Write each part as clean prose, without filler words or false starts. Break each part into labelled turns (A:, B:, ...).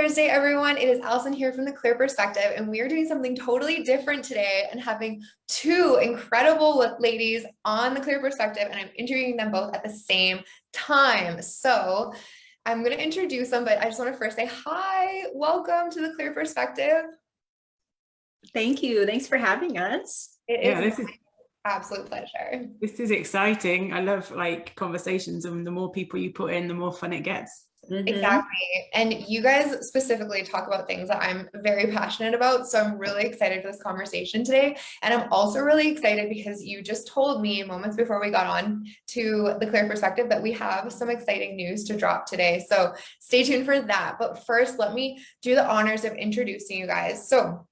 A: Thursday, everyone. It is Allison here from the Clear Perspective, and we are doing something totally different today and having two incredible ladies on the Clear Perspective, and I'm interviewing them both at the same time. So I'm going to introduce them, but I just want to first say hi. Welcome to the Clear Perspective.
B: Thank you. Thanks for having us.
A: This is absolute pleasure.
C: This is exciting. I love conversations, and the more people you put in, the more fun it gets.
A: Mm-hmm. Exactly. And you guys specifically talk about things that I'm very passionate about. So I'm really excited for this conversation today. And I'm also really excited because you just told me moments before we got on to the Clear Perspective that we have some exciting news to drop today. So stay tuned for that. But first, let me do the honors of introducing you guys. So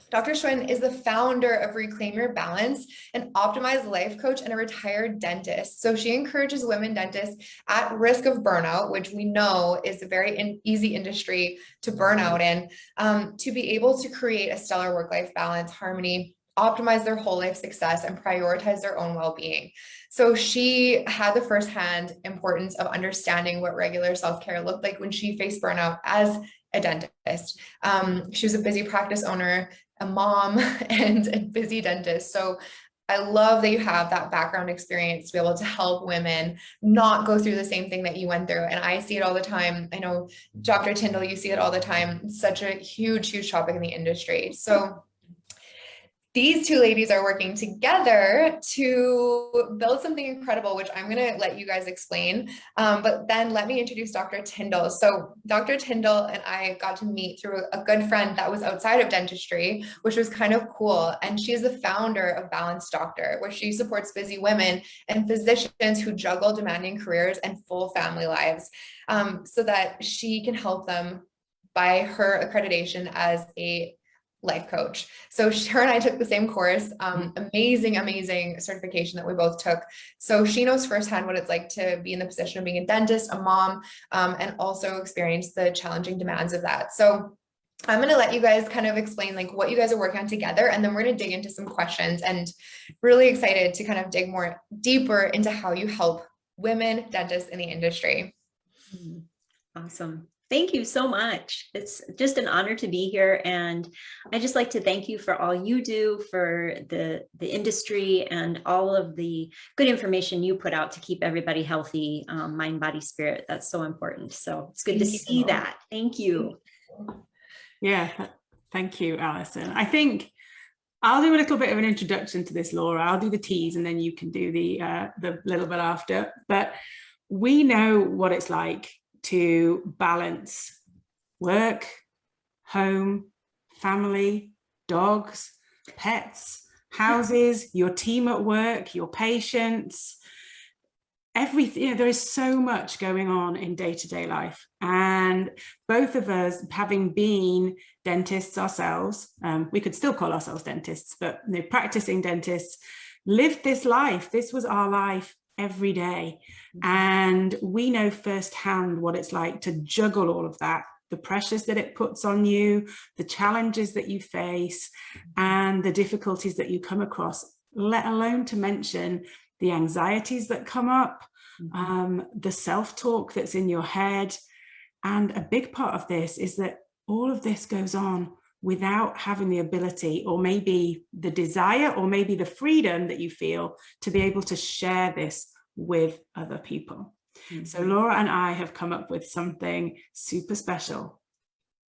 A: Dr. Schwindt is the founder of Reclaim Your Balance, an optimized life coach and a retired dentist. So she encourages women dentists at risk of burnout, which we know is a very easy industry to burn out in, to be able to create a stellar work-life balance, harmony, optimize their whole life success, and prioritize their own well-being. So she had the firsthand importance of understanding what regular self-care looked like when she faced burnout as a dentist. She was a busy practice owner, a mom, and a busy dentist. So I love that you have that background experience to be able to help women not go through the same thing that you went through. And I see it all the time. I know Dr. Tindall, you see it all the time. It's such a huge topic in the industry. So these two ladies are working together to build something incredible, which I'm going to let you guys explain. But then let me introduce Dr. Tindall. So Dr. Tindall and I got to meet through a good friend that was outside of dentistry, which was kind of cool. And she's the founder of Balanced Doctor, where she supports busy women and physicians who juggle demanding careers and full family lives, so that she can help them by her accreditation as a life coach. So her and I took the same course, amazing certification that we both took. So she knows firsthand what it's like to be in the position of being a dentist, a mom, and also experience the challenging demands of that. So I'm going to let you guys kind of explain what you guys are working on together, and then we're going to dig into some questions, and really excited to kind of dig more deeper into how you help women dentists in the industry.
B: Awesome. Thank you so much. It's just an honor to be here. And I just like to thank you for all you do for the industry and all of the good information you put out to keep everybody healthy, mind, body, spirit. That's so important. So it's good to see that. Thank you.
C: Yeah, thank you, Alison. I think I'll do a little bit of an introduction to this, Laura. I'll do the tease and then you can do the little bit after. But we know what it's like to balance work, home, family, dogs, pets, houses, your team at work, your patients, everything. There is so much going on in day-to-day life. And both of us, having been dentists ourselves, we could still call ourselves dentists, but practicing dentists, lived this life. This was our life every day. And we know firsthand what it's like to juggle all of that, the pressures that it puts on you, the challenges that you face, and the difficulties that you come across, let alone to mention the anxieties that come up, the self-talk that's in your head. And a big part of this is that all of this goes on without having the ability, or maybe the desire, or maybe the freedom that you feel to be able to share this with other people. So Laura and I have come up with something super special.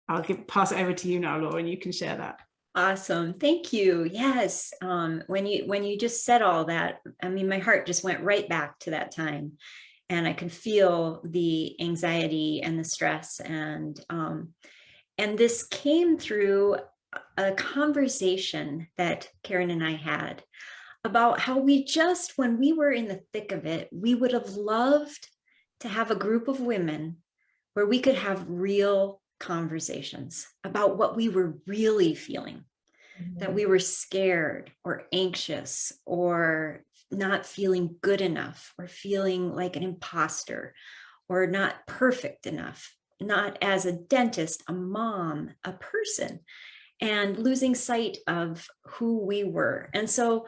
C: I'll pass it over to you now, Laura, and you can share that.
B: Awesome. Thank you. Yes. When you just said all that, I mean, my heart just went right back to that time, and I could feel the anxiety and the stress, and this came through a conversation that Karen and I had about how when we were in the thick of it, we would have loved to have a group of women where we could have real conversations about what we were really feeling, that we were scared or anxious or not feeling good enough, or feeling like an imposter, or not perfect enough, not as a dentist, a mom, a person, and losing sight of who we were. And so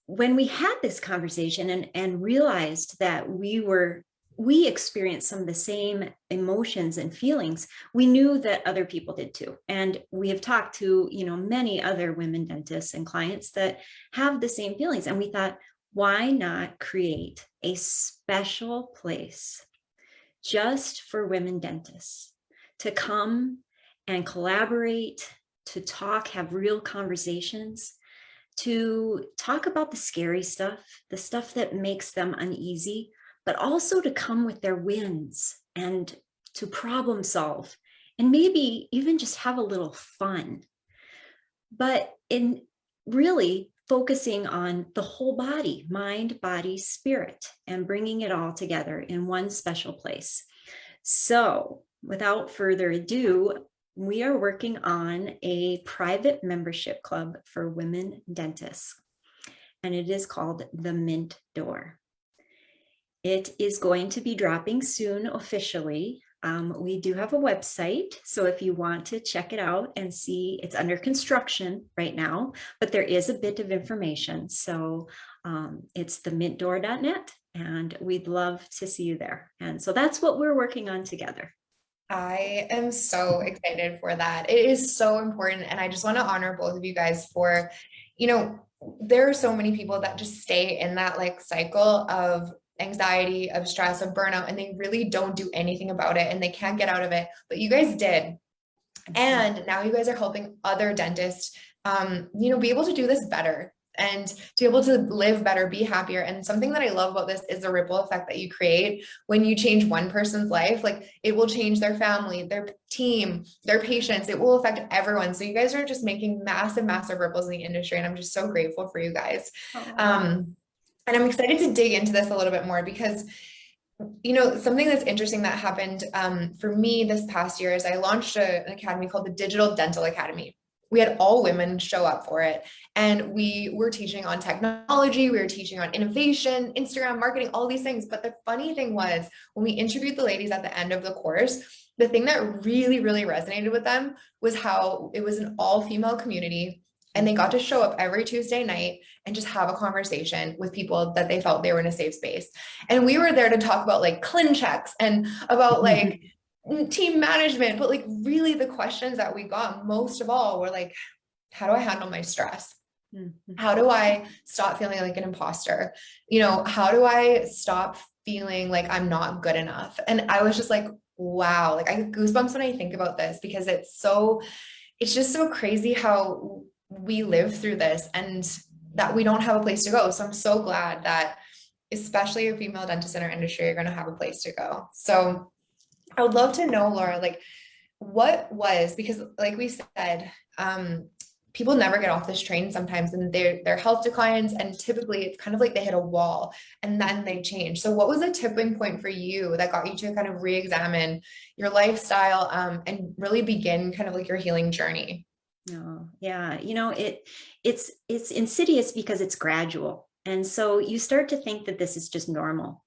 B: when we had this conversation and realized that we were we experienced some of the same emotions and feelings, we knew that other people did too. And we have talked to, many other women dentists and clients that have the same feelings. And we thought, why not create a special place just for women dentists to come and collaborate, to talk, have real conversations, to talk about the scary stuff, the stuff that makes them uneasy, but also to come with their wins and to problem solve and maybe even just have a little fun. But in really focusing on the whole body, mind, body, spirit, and bringing it all together in one special place. So without further ado, we are working on a private membership club for women dentists, and it is called the Mint Door. It is going to be dropping soon officially. We do have a website, so if you want to check it out and see, it's under construction right now, but there is a bit of information. So it's themintdoor.net, and we'd love to see you there. And so that's what we're working on together.
A: I am so excited for that. It is so important. And I just want to honor both of you guys for, there are so many people that just stay in that like cycle of anxiety, of stress, of burnout, and they really don't do anything about it and they can't get out of it. But you guys did. And now you guys are helping other dentists, be able to do this better and to be able to live better, be happier. And something that I love about this is the ripple effect that you create when you change one person's life. Like it will change their family, their team, their patients. It will affect everyone. So you guys are just making massive, massive ripples in the industry. And I'm just so grateful for you guys. And I'm excited to dig into this a little bit more because, something that's interesting that happened for me this past year is I launched an academy called the Digital Dental Academy. We had all women show up for it. And we were teaching on technology. We were teaching on innovation, Instagram marketing, all these things. But the funny thing was when we interviewed the ladies at the end of the course, the thing that really, really resonated with them was how it was an all-female community. And they got to show up every Tuesday night and just have a conversation with people that they felt they were in a safe space. And we were there to talk about like clean checks and about like team management, but like really the questions that we got most of all were like, how do I handle my stress? How do I stop feeling like an imposter? How do I stop feeling like I'm not good enough? And I was just like, wow, like I get goosebumps when I think about this because it's just so crazy how we live through this and that we don't have a place to go. So I'm so glad that especially a female dentist in our industry, you're going to have a place to go. So I would love to know, Laura, like because like we said, people never get off this train sometimes and their health declines. And typically it's kind of like they hit a wall and then they change. So what was a tipping point for you that got you to kind of re-examine your lifestyle and really begin kind of like your healing journey?
B: Oh, yeah. It's insidious because it's gradual. And so you start to think that this is just normal,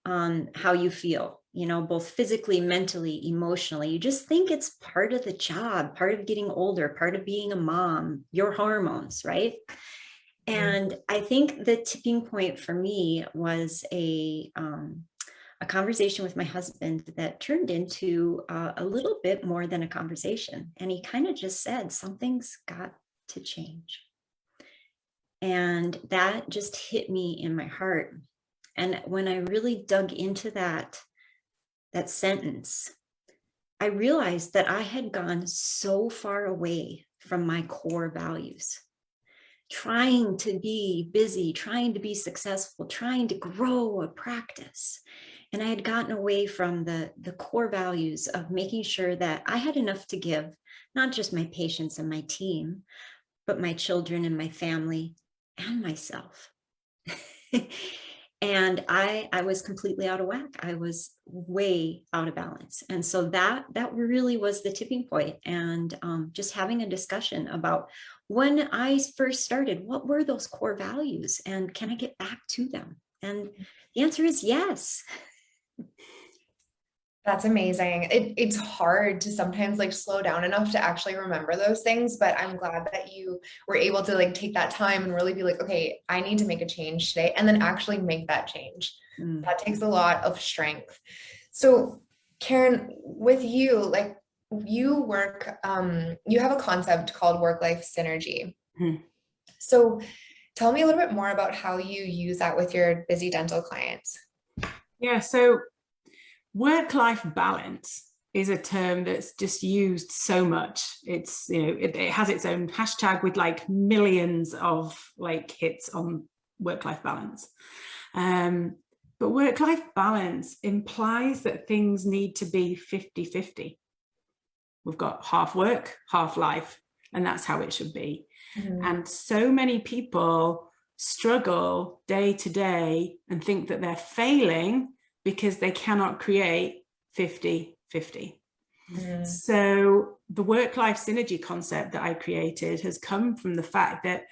B: how you feel, both physically, mentally, emotionally. You just think it's part of the job, part of getting older, part of being a mom, your hormones, right? And I think the tipping point for me was a conversation with my husband that turned into a little bit more than a conversation. And he kind of just said, something's got to change. And that just hit me in my heart. And when I really dug into that sentence, I realized that I had gone so far away from my core values, trying to be busy, trying to be successful, trying to grow a practice. And I had gotten away from the core values of making sure that I had enough to give, not just my patients and my team, but my children and my family and myself. And I was completely out of whack. I was way out of balance. And so that really was the tipping point. And just having a discussion about when I first started, what were those core values and can I get back to them? And the answer is yes.
A: That's amazing. It's hard to sometimes like slow down enough to actually remember those things, but I'm glad that you were able to like take that time and really be like, okay, I need to make a change today and then actually make that change. That takes a lot of strength. So Karen, with you, like you work, you have a concept called WorkLife Synergy. So tell me a little bit more about how you use that with your busy dental clients.
C: Yeah, so work-life balance is a term that's just used so much. It's, you know, it has its own hashtag with like millions of like hits on work-life balance. But work-life balance implies that things need to be 50-50. We've got half work, half life, and that's how it should be. And so many people struggle day to day and think that they're failing because they cannot create 50-50. So the work-life synergy concept that I created has come from the fact that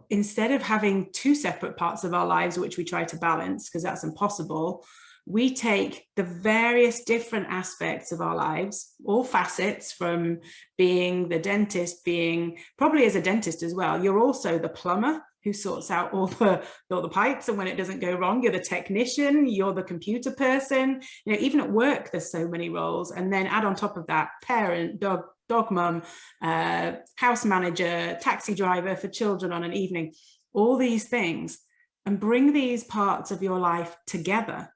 C: instead of having two separate parts of our lives, which we try to balance because that's impossible, we take the various different aspects of our lives, all facets, from being the dentist, being probably as a dentist as well, you're also the plumber who sorts out all the pipes, and when it doesn't go wrong, you're the technician, you're the computer person. You know, even at work, there's so many roles. And then add on top of that, parent, dog mum, house manager, taxi driver for children on an evening, all these things, and bring these parts of your life together.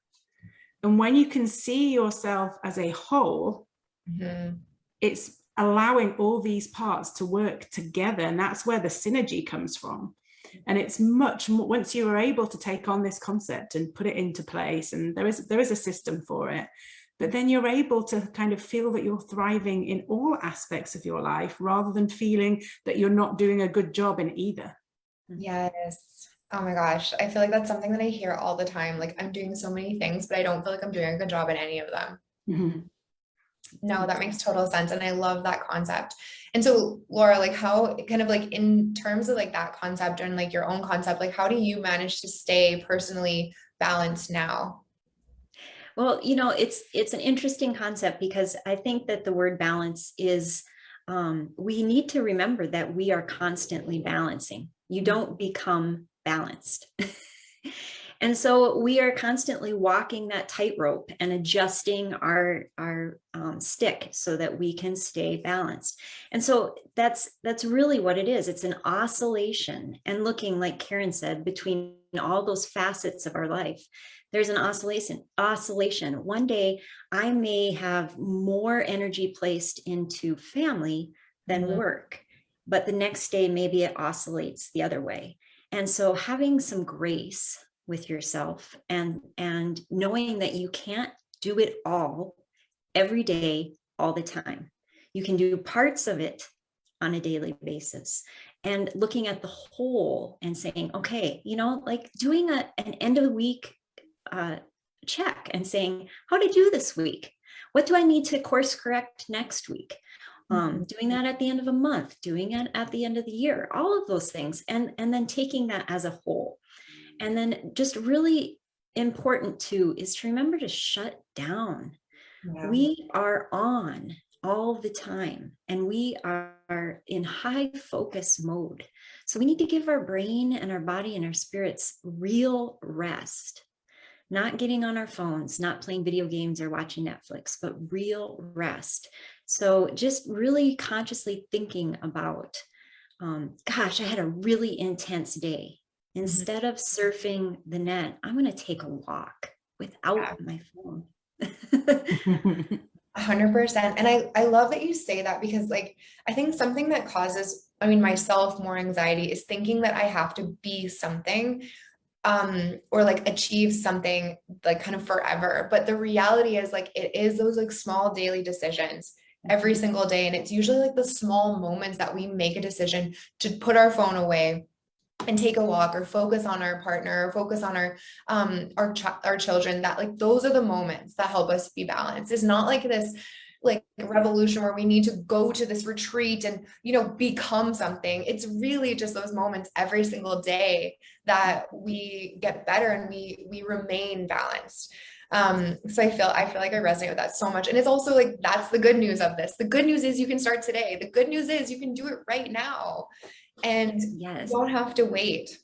C: And when you can see yourself as a whole, it's allowing all these parts to work together. And that's where the synergy comes from. And it's much more, once you are able to take on this concept and put it into place, and there is a system for it, but then you're able to kind of feel that you're thriving in all aspects of your life rather than feeling that you're not doing a good job in either.
A: Yes. Oh my gosh. I feel like that's something that I hear all the time. Like I'm doing so many things, but I don't feel like I'm doing a good job at any of them. No, that makes total sense. And I love that concept. And so Laura, like how kind of like in terms of like that concept and like your own concept, like how do you manage to stay personally balanced now?
B: Well, you know, it's an interesting concept because I think that the word balance is, we need to remember that we are constantly balancing. You don't become balanced. And so we are constantly walking that tightrope and adjusting our stick so that we can stay balanced. And so that's really what it is. It's an oscillation, and looking, like Karen said, between all those facets of our life. There's an oscillation. One day I may have more energy placed into family than work, but the next day maybe it oscillates the other way. And so having some grace with yourself and knowing that you can't do it all every day, all the time. You can do parts of it on a daily basis, and looking at the whole and saying, okay, you know, like doing an end of the week check and saying, how did I do this week? What do I need to course correct next week? Doing that at the end of a month, doing it at the end of the year, all of those things. And then taking that as a whole. And then just really important too, is to remember to shut down. Yeah. We are on all the time and we are in high focus mode. So we need to give our brain and our body and our spirits real rest. Not getting on our phones, not playing video games or watching Netflix, but real rest. So just really consciously thinking about, gosh, I had a really intense day. Instead of surfing the net, I'm going to take a walk without my phone.
A: 100%. And I love that you say that, because like, I think something that causes, I mean, myself more anxiety is thinking that I have to be something, or like achieve something like kind of forever. But the reality is like, it is those like small daily decisions every single day. And it's usually like the small moments that we make a decision to put our phone away and take a walk or focus on our partner or focus on our children, that like, those are the moments that help us be balanced. It's not like this like revolution where we need to go to this retreat and, you know, become something. It's really just those moments every single day that we get better and we remain balanced. So I feel like I resonate with that so much. And it's also like, that's the good news of this. The good news is you can start today. The good news is you can do it right now. And you don't have to wait.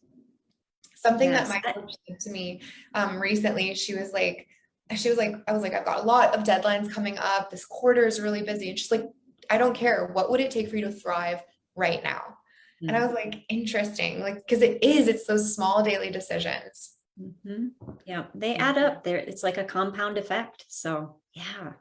A: Something that
B: Yes.
A: my coach said to me recently, she was like, I was like, I've got a lot of deadlines coming up. This quarter is really busy. And she's like, I don't care. What would it take for you to thrive right now? And I was like, interesting, like, because it's those small daily decisions.
B: Mhm. Yeah, they add up there. It's like a compound effect. So yeah.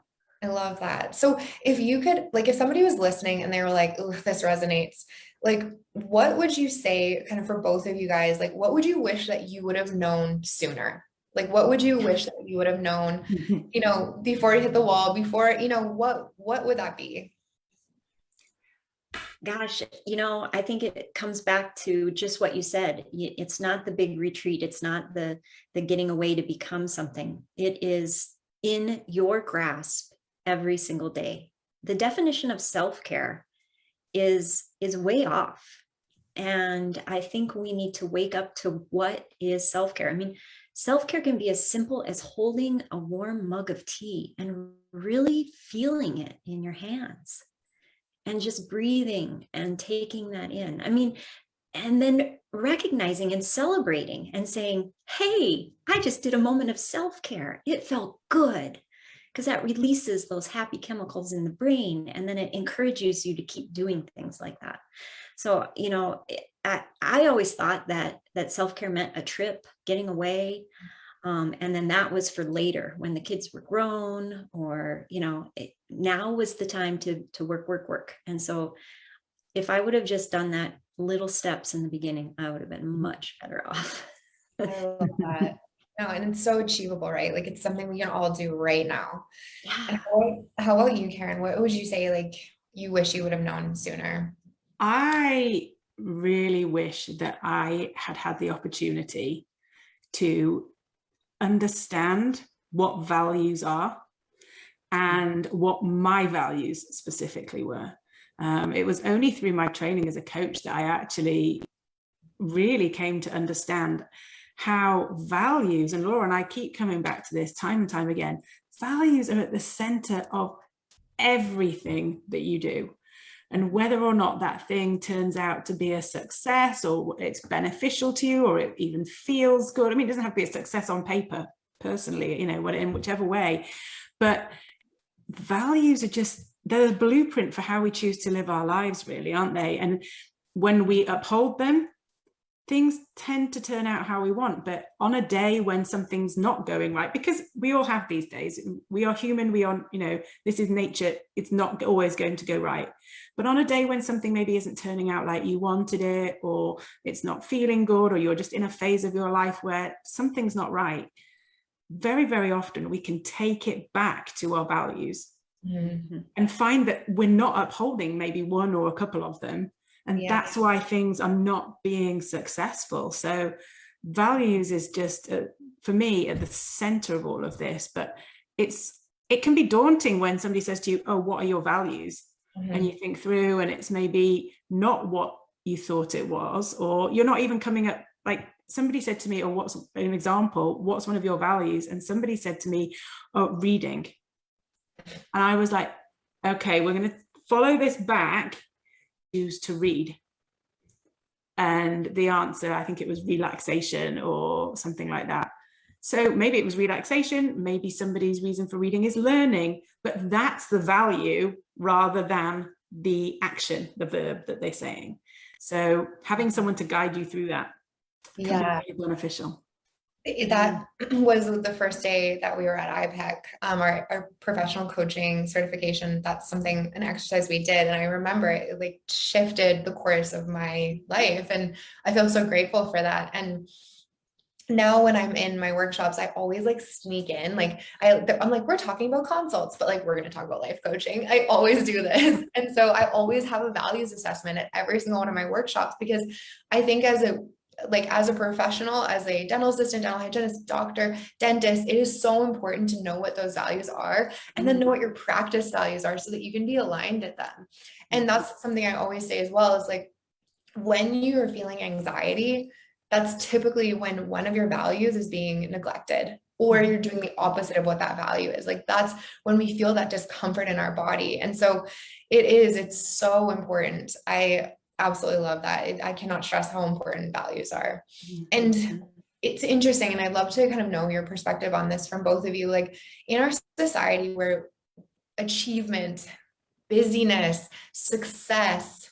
A: I love that. So if you could, like, if somebody was listening and they were like, oh, this resonates, like, what would you say kind of for both of you guys? Like, what would you wish that you would have known sooner? Like, what would you wish that you would have known, you know, before you hit the wall, before, you know, what would that be?
B: Gosh, I think it comes back to just what you said. It's not the big retreat. It's not the getting away to become something. It is in your grasp every single day. The definition of self-care is way off. And I think we need to wake up to what is self-care. I mean, self-care can be as simple as holding a warm mug of tea and really feeling it in your hands and just breathing and taking that in. I mean, and then recognizing and celebrating and saying, hey, I just did a moment of self-care. It felt good, because that releases those happy chemicals in the brain. And then it encourages you to keep doing things like that. So, I always thought that self-care meant a trip, getting away. And then that was for later when the kids were grown, or, now was the time to work. And so if I would have just done that little steps in the beginning, I would have been much better off.
A: I love that. No, and it's so achievable, right? Like, it's something we can all do right now. And
B: Yeah.
A: how about you, Karen? What would you say, like, you wish you would have known sooner?
C: I really wish that I had the opportunity to understand what values are and what my values specifically were. It was only through my training as a coach that I actually really came to understand how values, and Laura and I keep coming back to this time and time again, values are at the center of everything that you do. And whether or not that thing turns out to be a success, or it's beneficial to you, or it even feels good. I mean, it doesn't have to be a success on paper, personally, in whichever way. But values are just, they're the blueprint for how we choose to live our lives, really, aren't they? And when we uphold them, things tend to turn out how we want. But on a day when something's not going right, because we all have these days, we are human, this is nature, it's not always going to go right. But on a day when something maybe isn't turning out like you wanted it, or it's not feeling good, or you're just in a phase of your life where something's not right, very, very often we can take it back to our values and find that we're not upholding maybe one or a couple of them. And that's why things are not being successful. So values is just, for me, at the center of all of this. But it can be daunting when somebody says to you, oh, what are your values? And you think through, and it's maybe not what you thought it was, or you're not even coming up, like somebody said to me, or what's an example, what's one of your values? And somebody said to me, oh, reading. And I was like, okay, we're going to follow this back. Choose to read. And the answer, I think it was relaxation or something like that. So maybe it was relaxation, maybe somebody's reason for reading is learning, but that's the value rather than the action, the verb that they're saying. So having someone to guide you through that can be really beneficial.
A: That was the first day that we were at IPEC, our professional coaching certification. That's an exercise we did. And I remember it like shifted the course of my life. And I feel so grateful for that. And now when I'm in my workshops, I always like sneak in, like I'm like, we're talking about consults, but like, we're going to talk about life coaching. I always do this. And so I always have a values assessment at every single one of my workshops, because I think as a professional, as a dental assistant, dental hygienist, doctor, dentist, it is so important to know what those values are, and then know what your practice values are so that you can be aligned at them. And that's something I always say as well, is like, when you're feeling anxiety, that's typically when one of your values is being neglected, or you're doing the opposite of what that value is. Like, that's when we feel that discomfort in our body. And so it's so important. I absolutely love that. I cannot stress how important values are. And it's interesting, and I'd love to kind of know your perspective on this from both of you. Like in our society where achievement, busyness, success,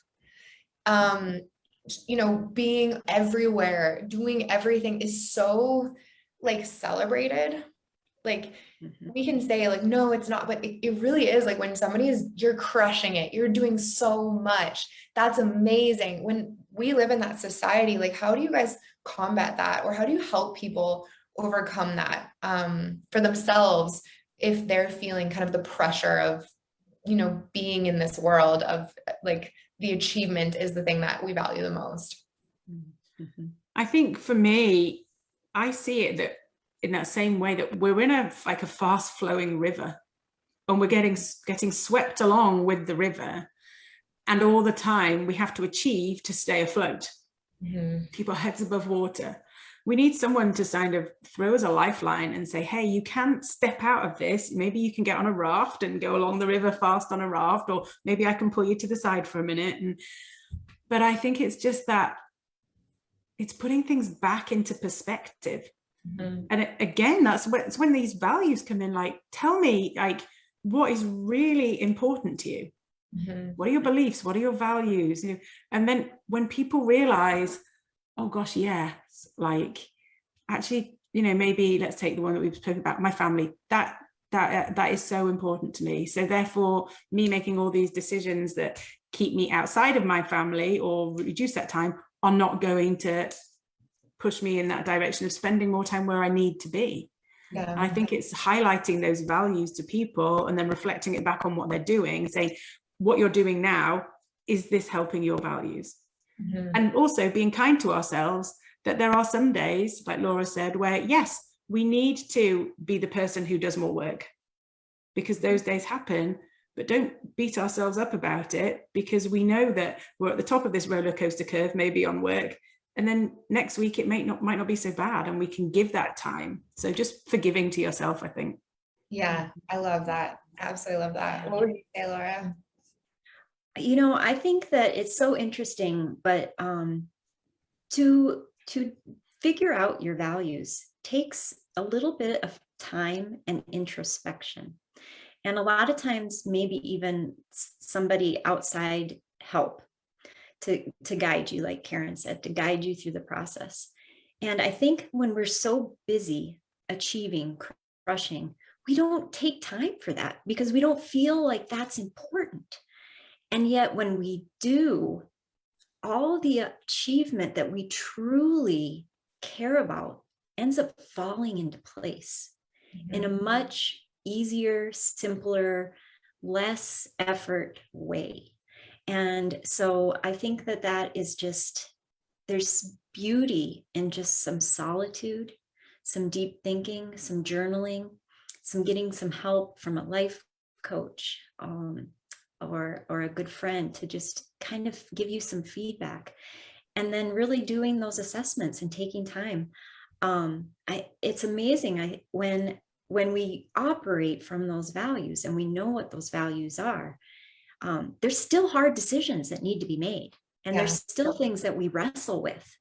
A: being everywhere, doing everything is so like celebrated. Like we can say like, no, it's not, but it really is. Like when you're crushing it, you're doing so much. That's amazing. When we live in that society, like how do you guys combat that? Or how do you help people overcome that for themselves if they're feeling kind of the pressure of, being in this world of like the achievement is the thing that we value the most?
C: I think for me, I see it that in that same way that we're in a fast flowing river, and we're getting swept along with the river, and all the time we have to achieve to stay afloat. Keep our heads above water. We need someone to kind of throw us a lifeline and say, hey, you can't step out of this. Maybe you can get on a raft and go along the river fast on a raft, or maybe I can pull you to the side for a minute. But I think it's just that it's putting things back into perspective. And again, that's when these values come in. Like, tell me, like, what is really important to you? What are your beliefs? What are your values? And then when people realize, oh gosh, yeah, like actually, maybe let's take the one that we've spoken about, my family, that is so important to me. So therefore, me making all these decisions that keep me outside of my family or reduce that time are not going to push me in that direction of spending more time where I need to be.
A: Yeah.
C: I think it's highlighting those values to people and then reflecting it back on what they're doing, saying, what you're doing now, is this helping your values? And also being kind to ourselves, that there are some days, like Laura said, where yes, we need to be the person who does more work, because those days happen, but don't beat ourselves up about it, because we know that we're at the top of this roller coaster curve, maybe on work, and then next week it might not be so bad, and we can give that time. So just forgiving to yourself, I think.
A: Yeah, I love that. Absolutely love that. What would you say, Laura?
B: I think that it's so interesting, but to figure out your values takes a little bit of time and introspection. And a lot of times, maybe even somebody outside help to guide you, like Karen said, to guide you through the process. And I think when we're so busy achieving, crushing, we don't take time for that because we don't feel like that's important. And yet when we do, all the achievement that we truly care about ends up falling into place in a much easier, simpler, less effort way. And so I think that is just, there's beauty in just some solitude, some deep thinking, some journaling, some getting some help from a life coach, or a good friend to just kind of give you some feedback, and then really doing those assessments and taking time. It's amazing. When we operate from those values and we know what those values are, there's still hard decisions that need to be made, and there's still things that we wrestle with.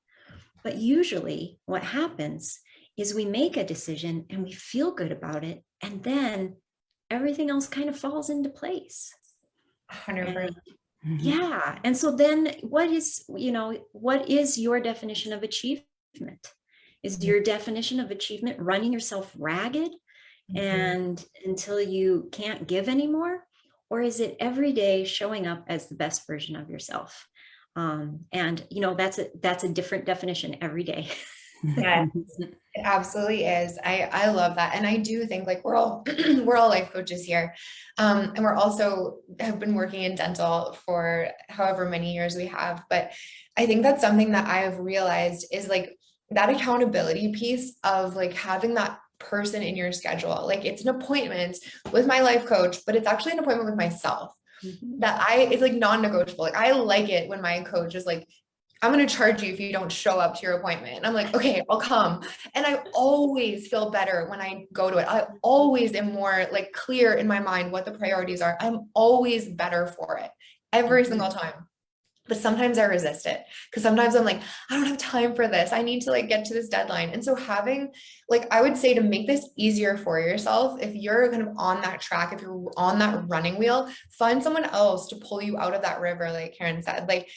B: But usually what happens is we make a decision and we feel good about it, and then everything else kind of falls into place.
A: 100%.
B: Yeah. And so then what is your definition of achievement? Is your definition of achievement running yourself ragged and until you can't give anymore? Or is it every day showing up as the best version of yourself? And that's a different definition every day.
A: Yes, it absolutely is. I love that. And I do think like we're all life coaches here. And we're also have been working in dental for however many years we have. But I think that's something that I've realized is like that accountability piece of like having that person in your schedule. Like it's an appointment with my life coach, but it's actually an appointment with myself. It's like non-negotiable. Like I like it when my coach is like, I'm going to charge you if you don't show up to your appointment. And I'm like, okay, I'll come. And I always feel better when I go to it. I always am more like clear in my mind what the priorities are. I'm always better for it every single time. But sometimes I resist it because sometimes I'm like, I don't have time for this. I need to like get to this deadline. And so having, like, I would say to make this easier for yourself, if you're kind of on that track, if you're on that running wheel, find someone else to pull you out of that river, like Karen said, like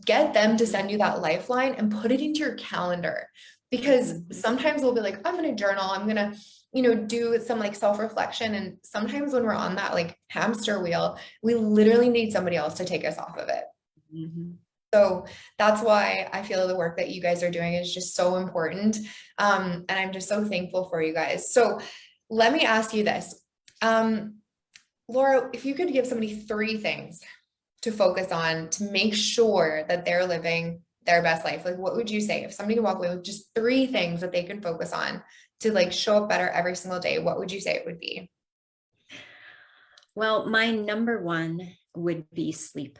A: get them to send you that lifeline and put it into your calendar. Because sometimes we'll be like, I'm going to journal, I'm going to, do some like self-reflection. And sometimes when we're on that like hamster wheel, we literally need somebody else to take us off of it.
B: Mm-hmm.
A: So that's why I feel the work that you guys are doing is just so important. And I'm just so thankful for you guys. So let me ask you this. Laura, if you could give somebody 3 things to focus on to make sure that they're living their best life, like what would you say? If somebody could walk away with just 3 things that they can focus on to like show up better every single day, what would you say it would be?
B: Well, my number 1 would be sleep.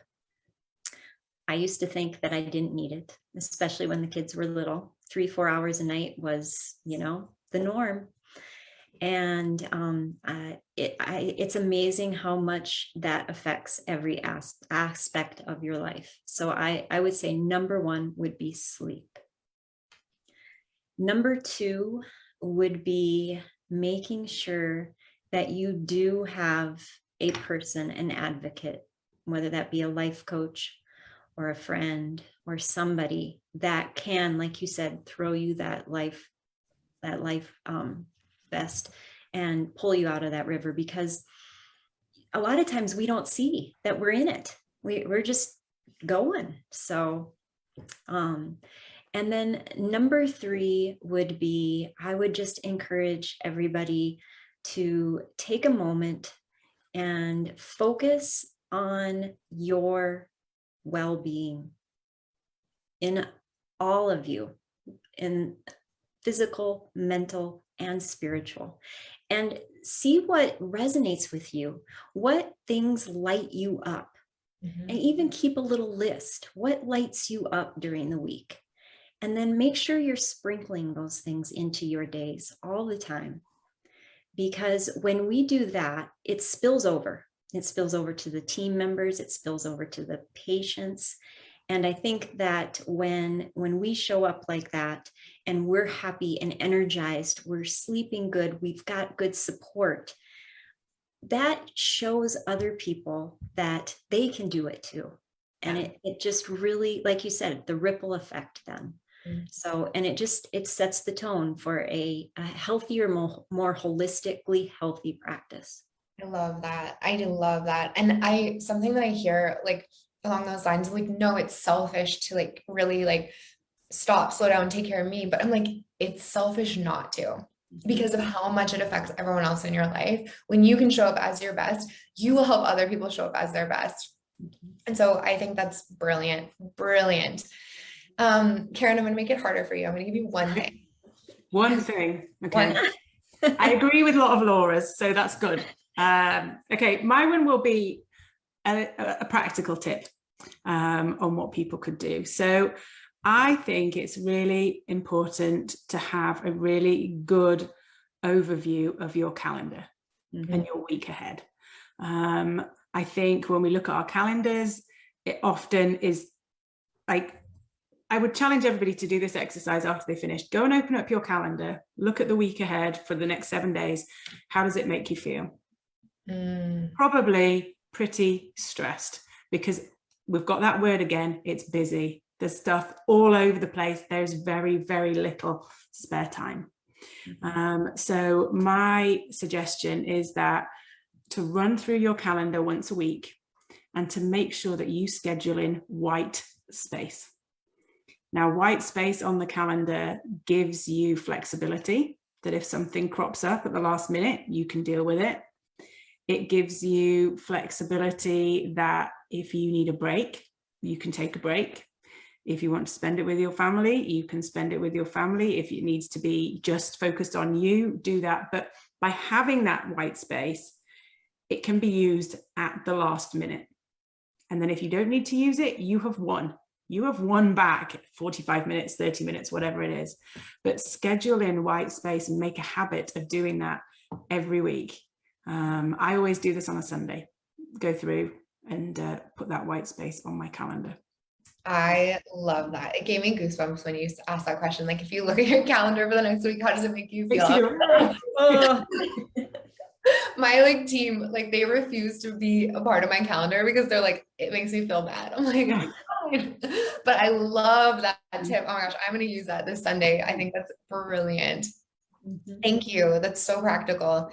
B: I used to think that I didn't need it, especially when the kids were little. 3-4 hours a night was, the norm. And it's amazing how much that affects every aspect of your life. So I would say number 1 would be sleep. Number 2 would be making sure that you do have a person, an advocate, whether that be a life coach or a friend or somebody that can, like you said, throw you that life vest and pull you out of that river, because a lot of times we don't see that we're in it. We're just going. So, and then number 3 would be, I would just encourage everybody to take a moment and focus on your well-being in all of you, in physical, mental, and spiritual, and see what resonates with you, what things light you up, and even keep a little list, what lights you up during the week, and then make sure you're sprinkling those things into your days all the time, because when we do that, it spills over. It spills over to the team members, it spills over to the patients. And I think that when we show up like that and we're happy and energized, we're sleeping good, we've got good support, that shows other people that they can do it too. And it just really, like you said, the ripple effect then. So, and it sets the tone for a healthier, more holistically healthy practice.
A: I love that. I do love that. And something that I hear like along those lines, like, no, it's selfish to like really like stop, slow down, take care of me. But I'm like, it's selfish not to, because of how much it affects everyone else in your life. When you can show up as your best, you will help other people show up as their best. And so I think that's brilliant, brilliant. Karen, I'm going to make it harder for you. I'm going to give you one thing.
C: One thing. Okay. I agree with a lot of Laura's, so that's good. Okay, my one will be a practical tip on what people could do. So I think it's really important to have a really good overview of your calendar and your week ahead. I think when we look at our calendars, it often is like, I would challenge everybody to do this exercise after they finish. Go and open up your calendar, look at the week ahead for the next 7 days. How does it make you feel? Probably pretty stressed, because we've got that word again, it's busy. There's stuff all over the place. There's very, very little spare time. So my suggestion is that to run through your calendar once a week and to make sure that you schedule in white space. Now, white space on the calendar gives you flexibility, that if something crops up at the last minute, you can deal with it. It gives you flexibility that if you need a break, you can take a break. If you want to spend it with your family, you can spend it with your family. If it needs to be just focused on you, do that. But by having that white space, it can be used at the last minute. And then if you don't need to use it, you have won. You have won back 45 minutes, 30 minutes, whatever it is. But schedule in white space and make a habit of doing that every week. I always do this on a Sunday, go through and put that white space on my calendar.
A: I love that. It gave me goosebumps when you asked that question. Like, if you look at your calendar for the next week, how does it make you
C: Makes
A: feel?
C: you-
B: Oh,
A: My like team, like they refuse to be a part of my calendar because they're like, it makes me feel bad. I'm like, it's fine. But I love that tip. Oh my gosh, I'm gonna use that this Sunday. I think that's brilliant.
B: mhm.
A: Thank you. That's so practical.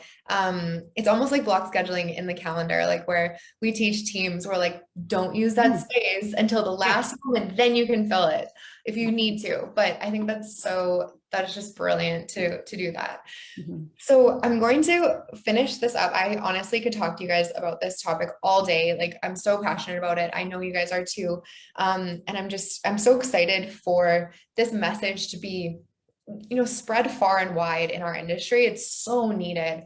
A: It's almost like block scheduling in the calendar, like where we teach teams where like, don't use that space until the last moment, then you can fill it if you need to. But I think that is just brilliant to do that.
B: Mhm.
A: So I'm going to finish this up. I honestly could talk to you guys about this topic all day. Like I'm so passionate about it. I know you guys are too. And I'm so excited for this message to be, spread far and wide in our industry. It's so needed.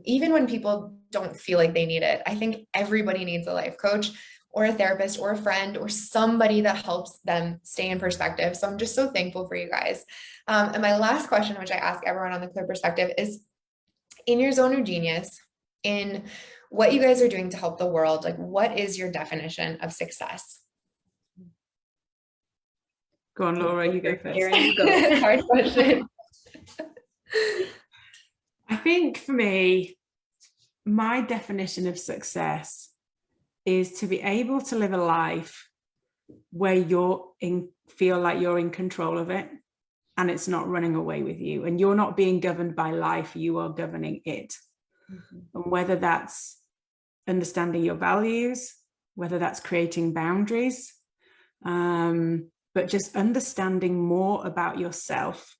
A: Even when people don't feel like they need it, I think everybody needs a life coach or a therapist or a friend or somebody that helps them stay in perspective. So I'm just so thankful for you guys. And my last question, which I ask everyone on the Clear Perspective, is in your zone of genius, in what you guys are doing to help the world, like what is your definition of success?
C: Go on, Laura, you go first.
B: Erin, you go.
A: Hard question.
C: I think for me, my definition of success is to be able to live a life where feel like you're in control of it and it's not running away with you and you're not being governed by life, you are governing it. And whether that's understanding your values, whether that's creating boundaries, but just understanding more about yourself.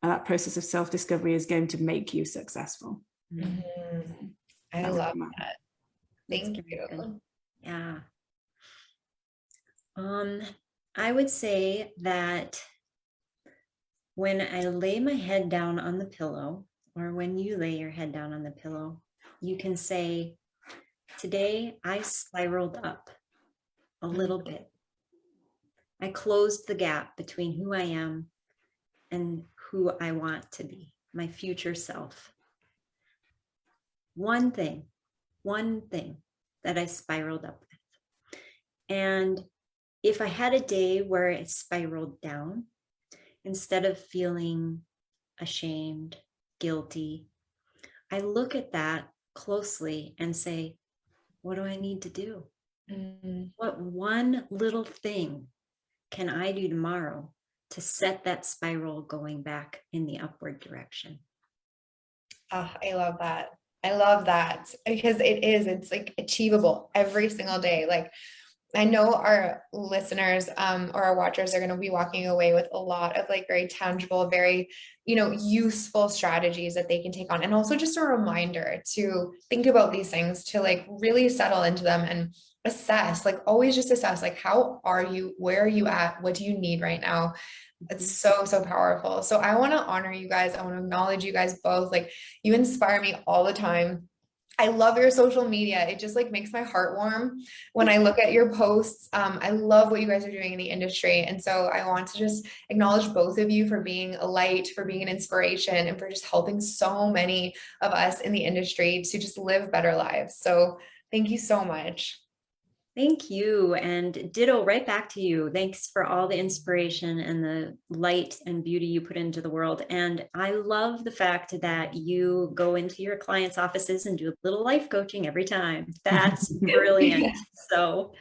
C: And that process of self-discovery is going to make you successful.
A: Mhm. I
C: That would
A: love
C: be mine.
A: that.
B: That's
A: Thank
B: very
A: you.
B: good. Yeah. I would say that when I lay my head down on the pillow, or when you lay your head down on the pillow, you can say, today I spiraled up a little bit. I closed the gap between who I am and who I want to be, my future self. One thing that I spiraled up with. And if I had a day where it spiraled down, instead of feeling ashamed, guilty, I look at that closely and say, what do I need to do?
A: Mhm.
B: What one little thing can I do tomorrow to set that spiral going back in the upward direction?
A: Oh, I love that. I love that because it's like achievable every single day. Like I know our listeners or our watchers are going to be walking away with a lot of like very tangible, very, useful strategies that they can take on. And also just a reminder to think about these things, to like really settle into them and assess, like always just assess, like, how are you? Where are you at? What do you need right now? It's so, so powerful. So I want to honor you guys. I want to acknowledge you guys both. Like you inspire me all the time. I love your social media. It just like makes my heart warm when I look at your posts. I love what you guys are doing in the industry. And so I want to just acknowledge both of you for being a light, for being an inspiration, and for just helping so many of us in the industry to just live better lives. So thank you so much.
B: Thank you. And ditto right back to you. Thanks for all the inspiration and the light and beauty you put into the world. And I love the fact that you go into your clients' offices and do a little life coaching every time. That's brilliant. So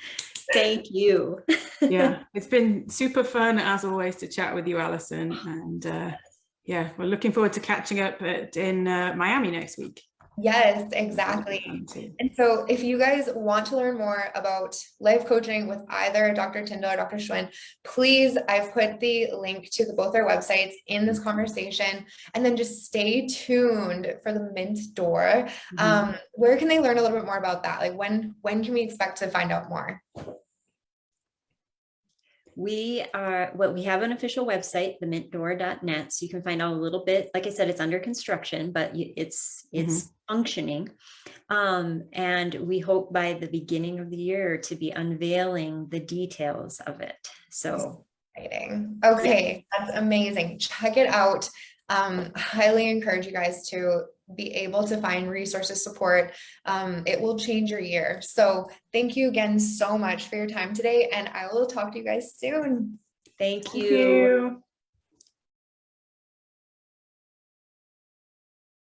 B: thank you.
C: Yeah, it's been super fun as always to chat with you, Alison. And yeah, we're looking forward to catching up in Miami next week.
A: Yes, exactly. And so if you guys want to learn more about life coaching with either Dr. Tindall or Dr. Schwindt, please, I've put the link to both their websites in this conversation, and then just stay tuned for the Mint Door. Where can they learn a little bit more about that? Like when can we expect to find out more?
B: We have an official website, themintdoor.net. So you can find out a little bit. Like I said, it's under construction, but it's functioning. And we hope by the beginning of the year to be unveiling the details of it. So
A: exciting. Okay, that's amazing. Check it out. Highly encourage you guys to be able to find resources, support, it will change your year. So thank you again so much for your time today, and I will talk to you guys soon.
B: Thank
C: Thank
B: you.
C: you.